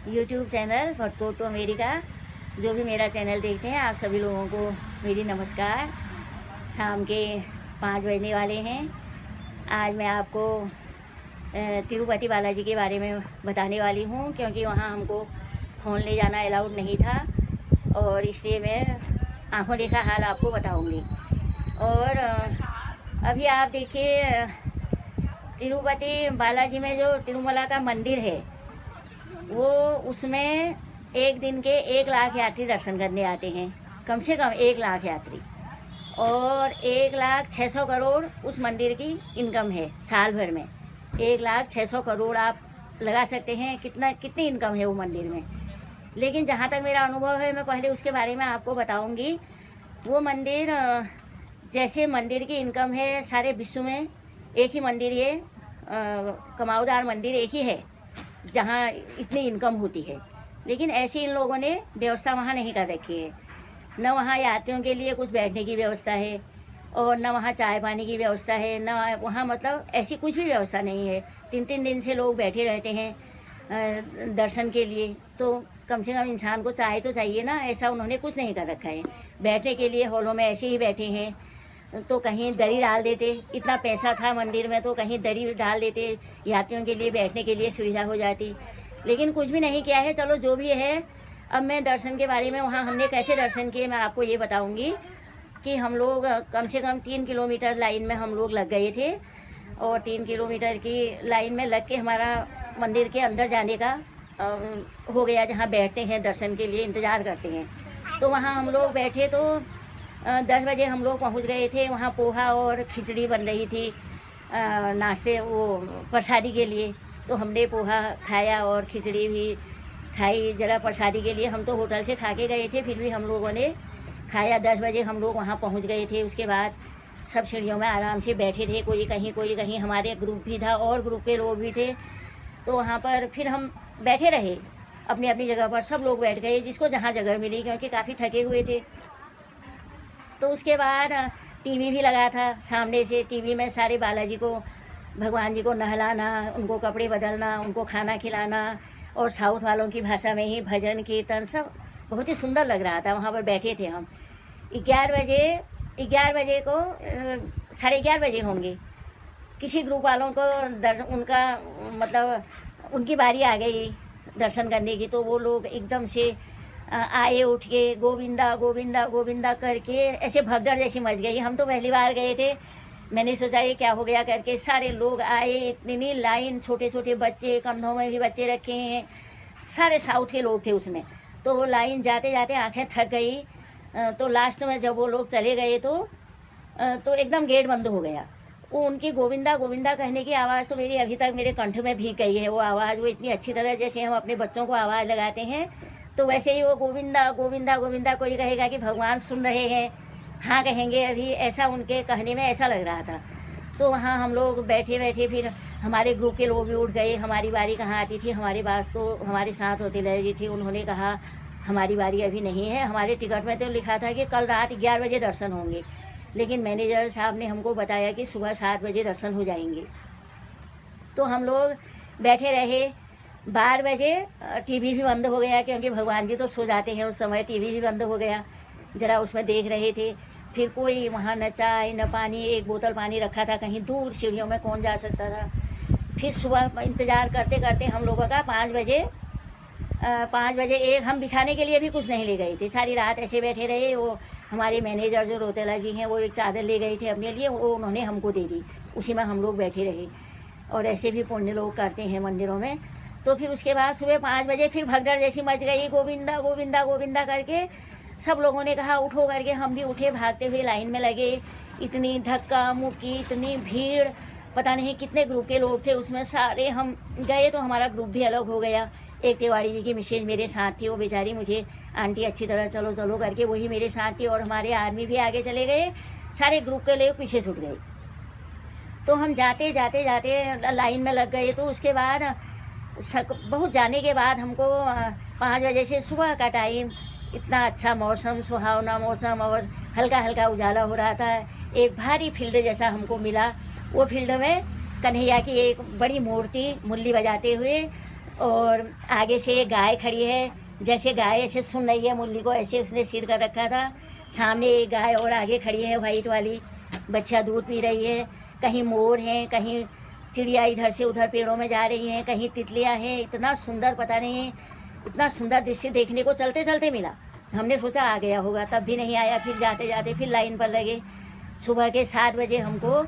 YouTube channel फटको to America. जो भी मेरा चैनल देखते हैं, आप सभी लोगों को मेरी नमस्कार। शाम के 5 बजने वाले हैं। आज मैं आपको तिरुपति बालाजी के बारे में बताने वाली हूँ, क्योंकि वहाँ हमको फ़ोन ले जाना अलाउड नहीं था, और इसलिए मैं आंखों देखा हाल आपको बताऊँगी। और अभी आप देखिए, तिरुपति बालाजी में जो तिरुमला का मंदिर है, वो उसमें एक दिन के 1 लाख यात्री दर्शन करने आते हैं, कम से कम 1 लाख यात्री। और 1,06,000 करोड़ उस मंदिर की इनकम है साल भर में। 1,06,000 करोड़ आप लगा सकते हैं कितनी इनकम है वो मंदिर में। लेकिन जहाँ तक मेरा अनुभव है, मैं पहले उसके बारे में आपको बताऊंगी। वो मंदिर, जैसे मंदिर की इनकम है सारे विश्व में, एक ही मंदिर, ये कमाऊदार मंदिर एक ही है जहाँ इतनी इनकम होती है। लेकिन ऐसी इन लोगों ने व्यवस्था वहाँ नहीं कर रखी है। न वहाँ यात्रियों के लिए कुछ बैठने की व्यवस्था है, और न वहाँ चाय पानी की व्यवस्था है, न वहाँ मतलब ऐसी कुछ भी व्यवस्था नहीं है। 3-3 दिन से लोग बैठे रहते हैं दर्शन के लिए, तो कम से कम इंसान को चाय तो चाहिए ना। ऐसा उन्होंने कुछ नहीं कर रखा है। बैठने के लिए हॉलों में ऐसे ही बैठे हैं, तो कहीं दरी डाल देते, इतना पैसा था मंदिर में तो कहीं दरी डाल देते, यात्रियों के लिए बैठने के लिए सुविधा हो जाती। लेकिन कुछ भी नहीं किया है। चलो जो भी है, अब मैं दर्शन के बारे में, वहाँ हमने कैसे दर्शन किए मैं आपको ये बताऊंगी। कि हम लोग कम से कम 3 किलोमीटर लाइन में हम लोग लग गए थे, और 3 किलोमीटर की लाइन में लग के हमारा मंदिर के अंदर जाने का हो गया, जहाँ बैठते हैं दर्शन के लिए, इंतज़ार करते हैं। तो वहाँ हम लोग बैठे तो 10 बजे हम लोग पहुँच गए थे। वहाँ पोहा और खिचड़ी बन रही थी नाश्ते, वो प्रसादी के लिए। तो हमने पोहा खाया और खिचड़ी भी खाई जरा प्रसादी के लिए। हम तो होटल से खा के गए थे, फिर भी हम लोगों ने खाया। 10 बजे हम लोग वहाँ पहुँच गए थे। उसके बाद सब सीढ़ियों में आराम से बैठे थे, कोई कहीं। हमारे ग्रुप भी था और ग्रुप के लोग भी थे। तो वहाँ पर फिर हम बैठे रहे अपनी अपनी जगह पर। सब लोग बैठ गए जिसको जहाँ जगह मिली, क्योंकि काफ़ी थके हुए थे। तो उसके बाद टीवी भी लगा था सामने से। टीवी में सारे बालाजी को, भगवान जी को नहलाना, उनको कपड़े बदलना, उनको खाना खिलाना, और साउथ वालों की भाषा में ही भजन कीर्तन, सब बहुत ही सुंदर लग रहा था। वहाँ पर बैठे थे हम। 11 बजे को 11:30 बजे होंगे, किसी ग्रुप वालों को उनका मतलब उनकी बारी आ गई दर्शन करने की। तो वो लोग एकदम से आए, उठ के गोविंदा गोविंदा गोविंदा करके ऐसे भगदड़ जैसी मच गई। हम तो पहली बार गए थे, मैंने सोचा ये क्या हो गया करके। सारे लोग आए, इतनी लाइन, छोटे छोटे बच्चे, कंधों में भी बच्चे रखे हैं, सारे साउथ के लोग थे उसमें। तो वो लाइन जाते जाते आंखें थक गई। तो लास्ट में जब वो लोग चले गए तो एकदम गेट बंद हो गया। वो उनकी गोविंदा गोविंदा कहने की आवाज़ तो मेरी अभी तक मेरे कंठ में भीग गई है। वो आवाज़, वो इतनी अच्छी तरह, जैसे हम अपने बच्चों को आवाज़ लगाते हैं, तो वैसे ही वो गोविंदा गोविंदा गोविंदा। कोई कहेगा कि भगवान सुन रहे हैं, हाँ कहेंगे अभी, ऐसा उनके कहने में ऐसा लग रहा था। तो वहाँ हम लोग बैठे बैठे, फिर हमारे ग्रुप के लोग भी उठ गए। हमारी बारी कहाँ आती थी, हमारे पास तो हमारे साथ होते लहर जी थी। उन्होंने कहा हमारी बारी अभी नहीं है। हमारे टिकट में तो लिखा था कि कल रात 11 बजे दर्शन होंगे, लेकिन मैनेजर साहब ने हमको बताया कि सुबह 7 बजे दर्शन हो जाएंगे। तो हम लोग बैठे रहे। 12 बजे टीवी भी बंद हो गया, क्योंकि भगवान जी तो सो जाते हैं उस समय। टीवी भी बंद हो गया, ज़रा उसमें देख रहे थे। फिर कोई वहाँ न चाय न पानी, 1 बोतल पानी रखा था कहीं दूर सीढ़ियों में, कौन जा सकता था। फिर सुबह इंतज़ार करते करते हम लोगों का 5 बजे एक हम बिछाने के लिए भी कुछ नहीं ले गए थे। सारी रात ऐसे बैठे रहे। वो हमारे मैनेजर जो रोतेला जी हैं, वो एक चादर ले गए थे अपने लिए, वो उन्होंने हमको दे दी। उसी में हम लोग बैठे रहे। और ऐसे भी पुण्य लोग करते हैं मंदिरों में। तो फिर उसके बाद सुबह 5 बजे फिर भगदड़ जैसी मच गई, गोविंदा गोविंदा गोविंदा करके। सब लोगों ने कहा उठो करके, हम भी उठे, भागते हुए लाइन में लगे। इतनी धक्का मुक्की, इतनी भीड़, पता नहीं कितने ग्रुप के लोग थे उसमें। सारे हम गए तो हमारा ग्रुप भी अलग हो गया। एक तिवारी जी की मिसेज मेरे साथ थी, वो बेचारी मुझे आंटी अच्छी तरह चलो चलो करके वही मेरे साथ थी, और हमारे आदमी भी आगे चले गए, सारे ग्रुप के लोग पीछे छूट गए। तो हम जाते जाते जाते लाइन में लग गए। तो उसके बाद बहुत जाने के बाद हमको 5 बजे से सुबह का टाइम, इतना अच्छा मौसम, सुहावना मौसम, और हल्का हल्का उजाला हो रहा था। एक भारी फील्ड जैसा हमको मिला। वो फील्ड में कन्हैया की एक बड़ी मूर्ति मुरली बजाते हुए और आगे से एक गाय खड़ी है, जैसे गाय ऐसे सुन रही है मुरली को, ऐसे उसने सिर कर रखा था। सामने एक गाय और आगे खड़ी है वाइट वाली, बच्चा दूध पी रही है। कहीं मोर हैं, कहीं चिड़िया इधर से उधर पेड़ों में जा रही हैं, कहीं तितलियाँ हैं। इतना सुंदर, पता नहीं इतना सुंदर दृश्य देखने को चलते चलते मिला। हमने सोचा आ गया होगा, तब भी नहीं आया। फिर जाते जाते फिर लाइन पर लगे। सुबह के 7 बजे हमको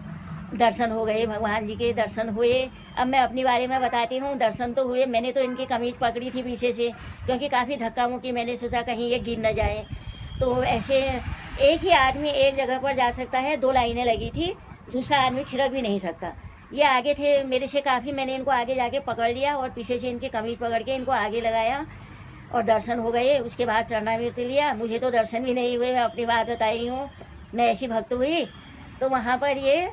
दर्शन हो गए, भगवान जी के दर्शन हुए। अब मैं अपनी बारे में बताती हूँ। दर्शन तो हुए, मैंने तो इनकी कमीज़ पकड़ी थी पीछे से, क्योंकि काफ़ी धक्का मुक्की, मैंने सोचा कहीं ये गिर न जाए। तो ऐसे एक ही आदमी एक जगह पर जा सकता है, 2 लाइनें लगी थी, दूसरा आदमी छिड़क भी नहीं सकता। ये आगे थे मेरे से काफ़ी, मैंने इनको आगे जाके पकड़ लिया और पीछे से इनकी कमीज़ पकड़ के इनको आगे लगाया और दर्शन हो गए। उसके बाद चरणामृत लिया। मुझे तो दर्शन भी नहीं हुए, मैं अपनी बात बताई हूँ। मैं ऐसी भक्त हुई तो वहाँ पर ये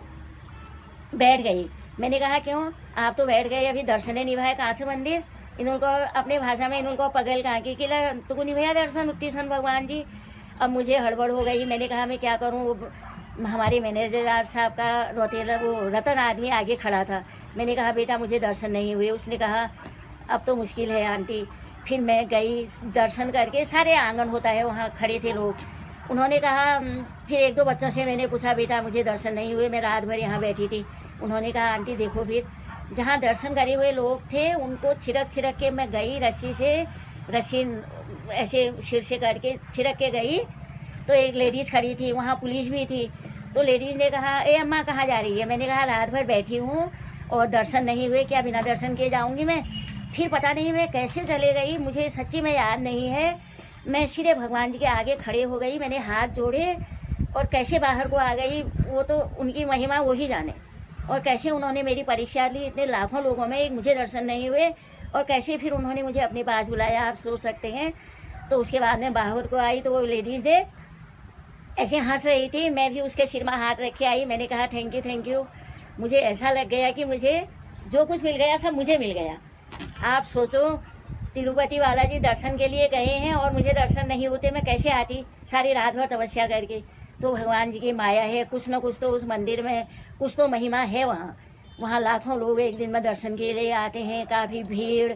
बैठ गई। मैंने कहा क्यों आप तो बैठ गए, अभी दर्शन निभाए कहाँ से मंदिर? इनको अपने भाषा में इनको पगल कहाँ की किला तुको निभाया दर्शन उत्ती सन भगवान जी। अब मुझे हड़बड़ हो गई। मैंने कहा मैं क्या करूँ? हमारे मैनेजर साहब का रोतेला वो रतन आदमी आगे खड़ा था। मैंने कहा बेटा मुझे दर्शन नहीं हुए। उसने कहा अब तो मुश्किल है आंटी। फिर मैं गई दर्शन करके, सारे आंगन होता है वहाँ खड़े थे लोग। उन्होंने कहा, फिर 1-2 बच्चों से मैंने पूछा बेटा मुझे दर्शन नहीं हुए, मैं रात भर यहाँ बैठी थी। उन्होंने कहा आंटी देखो, फिर जहाँ दर्शन करे हुए लोग थे उनको छिड़क के मैं गई, रस्सी ऐसे सिर से करके छिड़क के गई। तो एक लेडीज़ खड़ी थी, वहाँ पुलिस भी थी। तो लेडीज़ ने कहा ए अम्मा कहाँ जा रही है? मैंने कहा रात भर बैठी हूँ और दर्शन नहीं हुए, क्या बिना दर्शन किए जाऊँगी मैं? फिर पता नहीं मैं कैसे चले गई, मुझे सच्ची में याद नहीं है। मैं सीधे भगवान जी के आगे खड़े हो गई, मैंने हाथ जोड़े और कैसे बाहर को आ गई, वो तो उनकी महिमा वो ही जाने। और कैसे उन्होंने मेरी परीक्षा ली, इतने लाखों लोगों में एक मुझे दर्शन नहीं हुए, और कैसे फिर उन्होंने मुझे अपने पास बुलाया, आप सोच सकते हैं। तो उसके बाद में बाहर को आई तो वो लेडीज़ ने ऐसे हंस रही थी। मैं भी उसके सिर में हाथ रख के आई। मैंने कहा थैंक यू। मुझे ऐसा लग गया कि मुझे जो कुछ मिल गया सब मुझे मिल गया। आप सोचो, तिरुपति बालाजी दर्शन के लिए गए हैं और मुझे दर्शन नहीं होते, मैं कैसे आती सारी रात भर तपस्या करके। तो भगवान जी की माया है, कुछ न कुछ तो उस मंदिर में कुछ तो महिमा है। वहाँ लाखों लोग एक दिन में दर्शन के लिए आते हैं, काफ़ी भीड़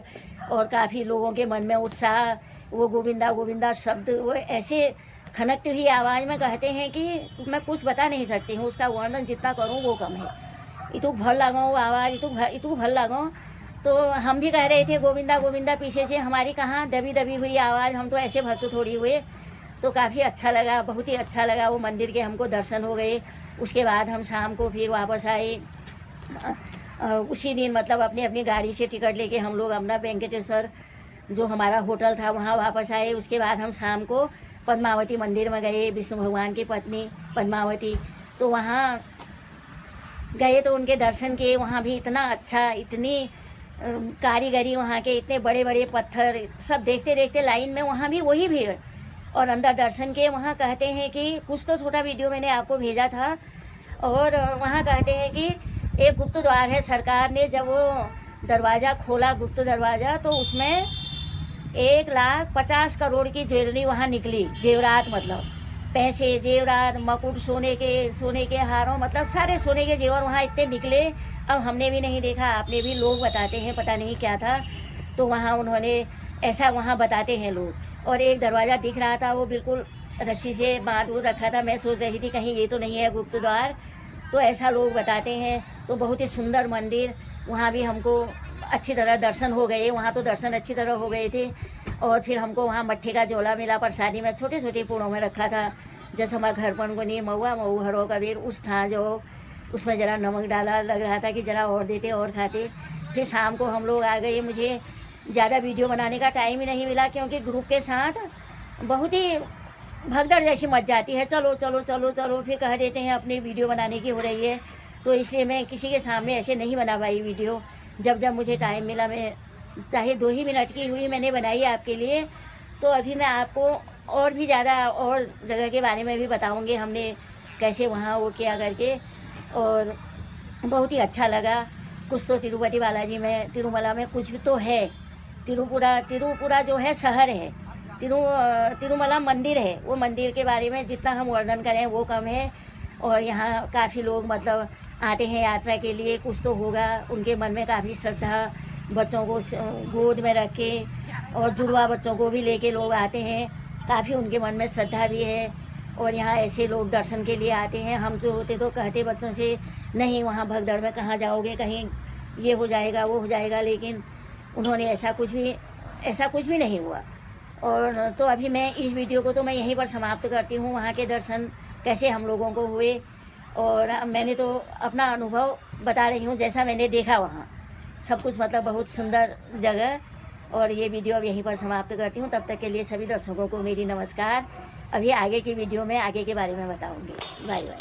और काफ़ी लोगों के मन में उत्साह। वो गोविंदा गोविंदा शब्द वो ऐसे खनकती हुई आवाज़ में कहते हैं कि मैं कुछ बता नहीं सकती हूँ, उसका वर्णन जितना करूँ वो कम है। इतू भल लगाऊँ आवाज़, इतू भल लगाऊँ। तो हम भी कह रहे थे गोविंदा गोविंदा पीछे से, हमारी कहाँ दबी हुई आवाज़, हम तो ऐसे भक्त थोड़ी हुए। तो काफ़ी अच्छा लगा, बहुत ही अच्छा लगा। वो मंदिर के हमको दर्शन हो गए। उसके बाद हम शाम को फिर वापस आए। उसी दिन मतलब अपनी गाड़ी से टिकट लेके हम लोग अपना वेंकटेश्वर जो हमारा होटल था वहाँ वापस आए। उसके बाद हम शाम को पद्मावती मंदिर में गए, विष्णु भगवान की पत्नी पद्मावती। तो वहाँ गए तो उनके दर्शन किए। वहाँ भी इतना अच्छा, इतनी कारीगरी वहाँ के, इतने बड़े बड़े पत्थर, सब देखते देखते लाइन में वहाँ भी वही भीड़। और अंदर दर्शन के वहाँ कहते हैं कि कुछ तो छोटा वीडियो मैंने आपको भेजा था। और वहाँ कहते हैं कि एक गुप्त द्वार है, सरकार ने जब वो दरवाज़ा खोला, गुप्त दरवाज़ा, तो उसमें 1,50,00,000 करोड़ की ज्वेलरी वहाँ निकली। जेवरात मतलब पैसे, जेवरात, मुकुट, सोने के हारों, मतलब सारे सोने के जेवर वहाँ इतने निकले। अब हमने भी नहीं देखा, आपने भी, लोग बताते हैं, पता नहीं क्या था। तो वहाँ उन्होंने ऐसा वहाँ बताते हैं लोग। और एक दरवाज़ा दिख रहा था, वो बिल्कुल रस्सी से बांध रखा था। मैं सोच रही थी कहीं ये तो नहीं है गुप्त द्वार, तो ऐसा लोग बताते हैं। तो बहुत ही सुंदर मंदिर, वहाँ भी हमको अच्छी तरह दर्शन हो गए। वहाँ तो दर्शन अच्छी तरह हो गए थे। और फिर हमको वहाँ मट्ठी का झोला मिला, प्रसादी में छोटे छोटे पूड़ों में रखा था। जैसे हमारे घर पर को नहीं मऊ हरो कबीर उस था, जो उसमें ज़रा नमक डाला, लग रहा था कि ज़रा और देते और खाते। फिर शाम को हम लोग आ गए। मुझे ज़्यादा वीडियो बनाने का टाइम ही नहीं मिला, क्योंकि ग्रुप के साथ बहुत ही भगदड़ जैसी मच जाती है। चलो चलो चलो चलो, फिर कह देते हैं अपनी वीडियो बनाने की हो रही है। तो इसलिए मैं किसी के सामने ऐसे नहीं बना पाई वीडियो। जब मुझे टाइम मिला, मैं चाहे 2 ही मिनट की हुई मैंने बनाई आपके लिए। तो अभी मैं आपको और भी ज़्यादा और जगह के बारे में भी बताऊंगी, हमने कैसे वहाँ वो किया करके। और बहुत ही अच्छा लगा। कुछ तो तिरुपति बालाजी में, तिरुमला में कुछ भी तो है। तिरुपुरा जो है शहर है, तिरुमला मंदिर है। वो मंदिर के बारे में जितना हम वर्णन करें वो कम है। और यहाँ काफ़ी लोग मतलब आते हैं यात्रा के लिए, कुछ तो होगा उनके मन में काफ़ी श्रद्धा। बच्चों को गोद में रख के और जुड़वा बच्चों को भी लेके लोग आते हैं। काफ़ी उनके मन में श्रद्धा भी है और यहाँ ऐसे लोग दर्शन के लिए आते हैं। हम जो होते तो कहते बच्चों से नहीं वहाँ भगदड़ में कहाँ जाओगे, कहीं ये हो जाएगा वो हो जाएगा, लेकिन उन्होंने ऐसा कुछ भी नहीं हुआ। और तो अभी मैं इस वीडियो को तो मैं यहीं पर समाप्त करती हूँ। वहाँ के दर्शन कैसे हम लोगों को हुए और मैंने तो अपना अनुभव बता रही हूँ जैसा मैंने देखा वहाँ सब कुछ, मतलब बहुत सुंदर जगह। और ये वीडियो अब यहीं पर समाप्त करती हूँ। तब तक के लिए सभी दर्शकों को मेरी नमस्कार। अभी आगे की वीडियो में आगे के बारे में बताऊँगी। Bye bye.